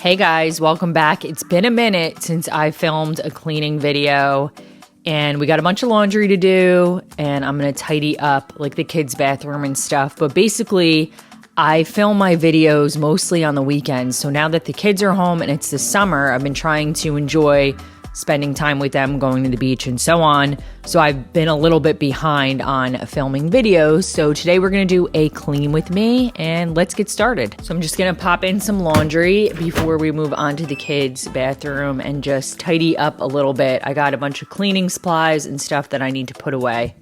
Hey guys, welcome back. It's been a minute since I filmed a cleaning video and we got a bunch of laundry to do and I'm going to tidy up like the kids' bathroom and stuff. But basically, I film my videos mostly on the weekends. So now that the kids are home and it's the summer, I've been trying to enjoy spending time with them, going to the beach and so on. So I've been a little bit behind on filming videos. So today we're going to do a clean with me and let's get started. So I'm just going to pop in some laundry before we move on to the kids' bathroom and just tidy up a little bit. I got a bunch of cleaning supplies and stuff that I need to put away.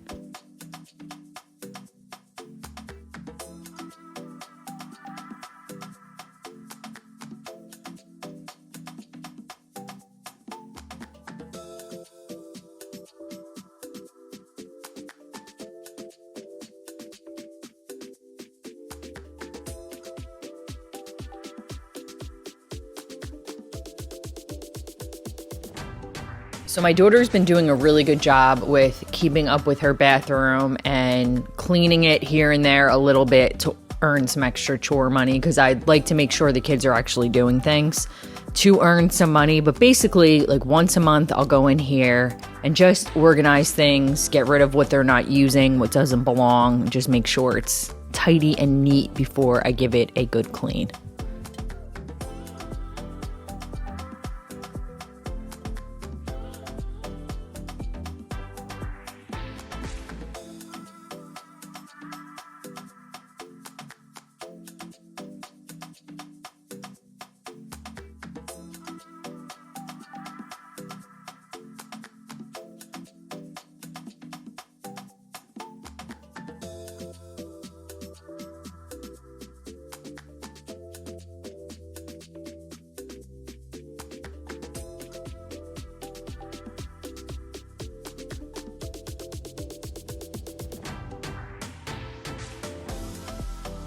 So my daughter's been doing a really good job with keeping up with her bathroom and cleaning it here and there a little bit to earn some extra chore money, because I'd like to make sure the kids are actually doing things to earn some money. But basically, like once a month, I'll go in here and just organize things, get rid of what they're not using, what doesn't belong, just make sure it's tidy and neat before I give it a good clean.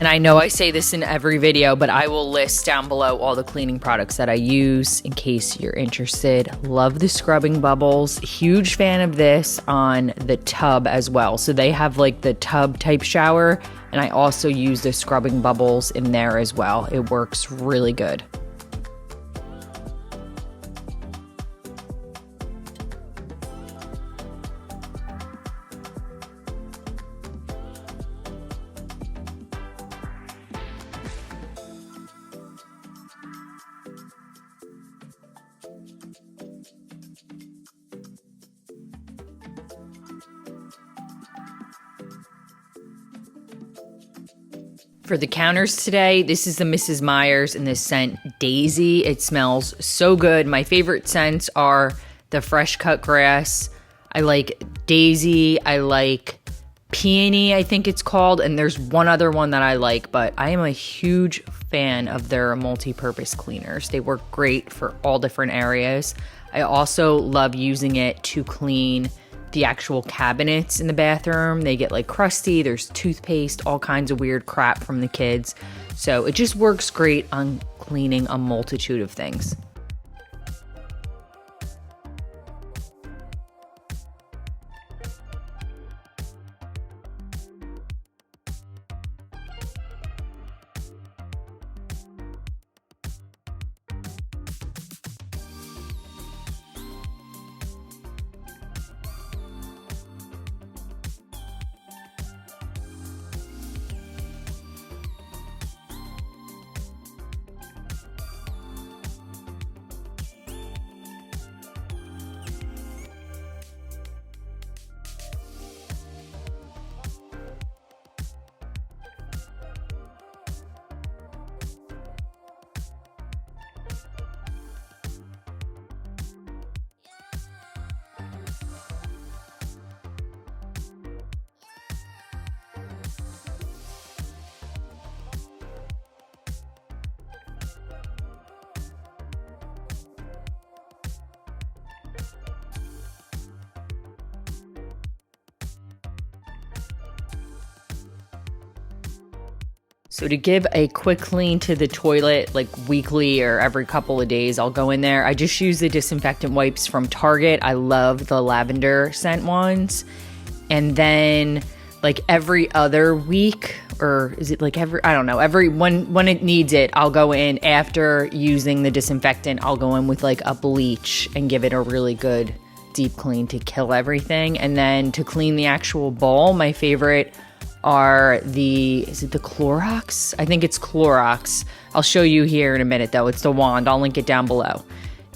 And I know I say this in every video, but I will list down below all the cleaning products that I use in case you're interested. Love the scrubbing bubbles. Huge fan of this on the tub as well. So they have like the tub type shower, and I also use the scrubbing bubbles in there as well. It works really good. For the counters today, this is the Mrs. Meyer's in the scent Daisy. It smells so good. My favorite scents are the fresh cut grass. I like Daisy. I like Peony, I think it's called. And there's one other one that I like, but I am a huge fan of their multi-purpose cleaners. They work great for all different areas. I also love using it to clean the actual cabinets in the bathroom. They get like crusty, there's toothpaste, all kinds of weird crap from the kids. So it just works great on cleaning a multitude of things. So to give a quick clean to the toilet, like weekly or every couple of days, I'll go in there. I just use the disinfectant wipes from Target. I love the lavender scent ones. And then like every other week or is it like I don't know, when it needs it, I'll go in after using the disinfectant. I'll go in with like a bleach and give it a really good deep clean to kill everything. And then to clean the actual bowl, my favorite are is it the Clorox? I think it's Clorox. I'll show you here in a minute though. It's the wand. I'll link it down below.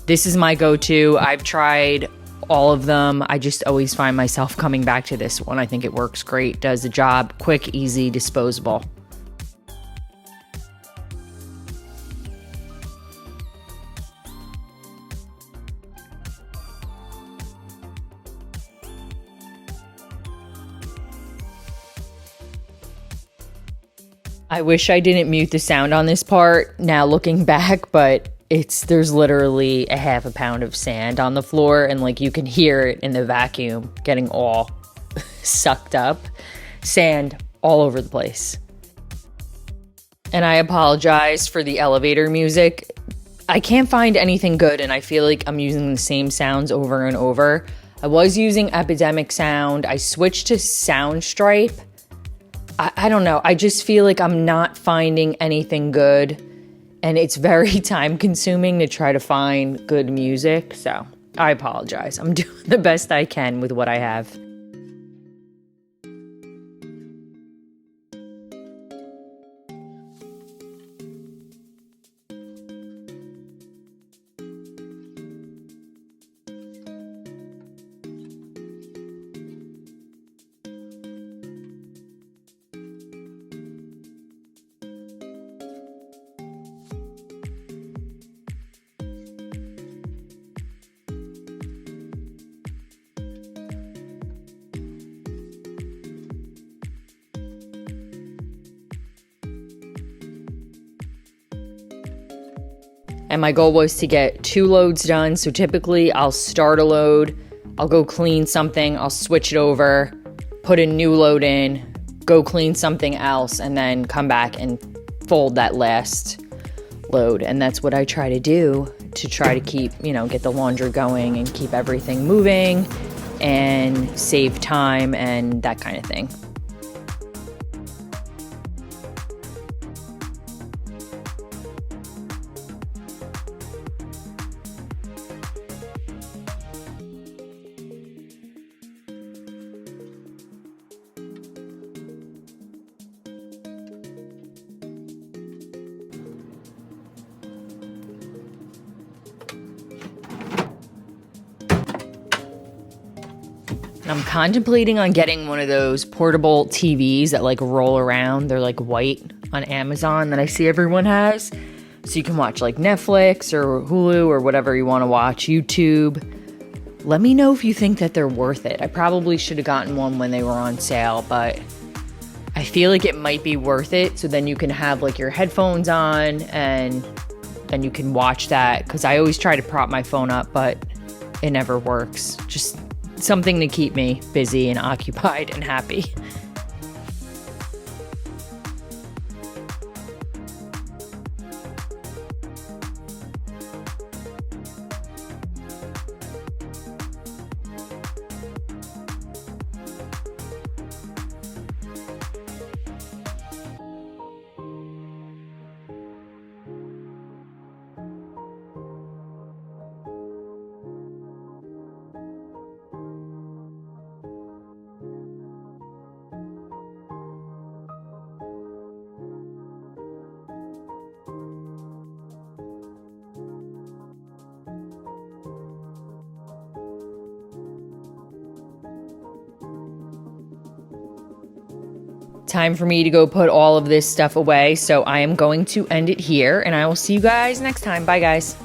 This is my go-to. I've tried all of them. I just always find myself coming back to this one. I think it works great, does the job, quick, easy, disposable. I wish I didn't mute the sound on this part now looking back, but there's literally a half a pound of sand on the floor, and like you can hear it in the vacuum getting all sucked up. Sand all over the place. And I apologize for the elevator music. I can't find anything good, and I feel like I'm using the same sounds over and over. I was using Epidemic Sound. I switched to Soundstripe. I don't know. I just feel like I'm not finding anything good, and it's very time consuming to try to find good music. So I apologize. I'm doing the best I can with what I have. And my goal was to get 2 loads done. So typically I'll start a load, I'll go clean something, I'll switch it over, put a new load in, go clean something else, and then come back and fold that last load. And that's what I try to do to try to keep, get the laundry going and keep everything moving and save time and that kind of thing. I'm contemplating on getting one of those portable TVs that like roll around. They're like white on Amazon that I see everyone has. So you can watch like Netflix or Hulu or whatever you want to watch, YouTube. Let me know if you think that they're worth it. I probably should have gotten one when they were on sale, but I feel like it might be worth it. So then you can have like your headphones on and then you can watch that. Because I always try to prop my phone up, but it never works. Just something to keep me busy and occupied and happy. Time for me to go put all of this stuff away. So I am going to end it here, and I will see you guys next time. Bye, guys.